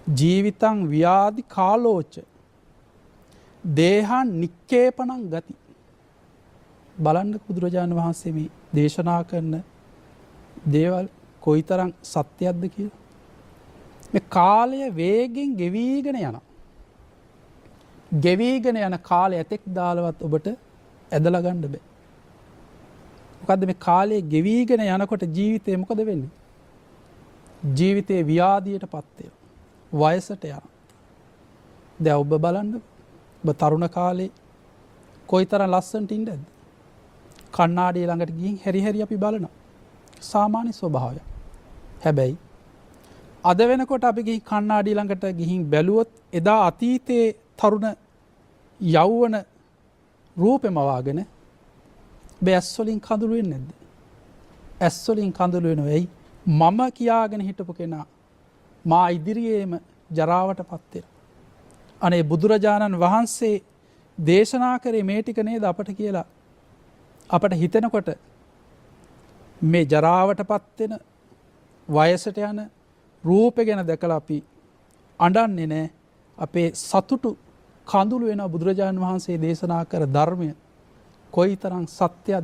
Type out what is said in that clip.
ජීවිතං ව්‍යාධි කාලෝච දේහන් නික්කේපනං ගති. බලන්න බුදුරජාණන් වහන්සේ මේ දේශනා කරන දේවල් කොයිතරම් සත්‍යයක්ද කියලා. මේ කාලය වේගෙන් ගෙවීගෙන යනවා. ගෙවීගෙන යන කාලය ඇතෙක් දාලවත් ඔබට ඇදලා ගන්න බෑ. මොකද්ද මේ කාලය ගෙවීගෙන යනකොට ජීවිතේ මොකද වෙන්නේ? ජීවිතේ ව්‍යාධියටපත් වෙනවා. වයසට යනවා. දැන් ඔබ බලන්න ඔබ තරුණ කාලේ කොයිතරම් ලස්සනට ඉන්නද? කණ්ණාඩිය ළඟට ගිහින් හැරි හැරි අපි බලනවා. සාමාන්‍ය ස්වභාවය. හැබැයි අද වෙනකොට අපි ගිහින් කණ්ණාඩිය ළඟට ගිහින් බැලුවොත් එදා අතීතයේ තරුණ යෞවන රූපෙම වාගෙන බැස් වලින් කඳුළු වෙන්නේ නැද්ද? ඇස් වලින් කඳුළු වෙනවා. එයි මම කියාගෙන හිටපු කෙනා මා ඉදිරියේම ජරාවටපත් වෙනවා. අනේ බුදුරජාණන් වහන්සේ දේශනා කරේ මේ ටික නේද අපට කියලා අපට හිතෙනකොට මේ ජරාවටපත් වෙන වයසට යන රූපේ ගැන දැකලා අපි අඬන්නේ නැහැ. අපේ සතුටු කඳුළු වෙන බුදුරජාණන් වහන්සේ දේශනා කර ධර්මය කොයිතරම් සත්‍යද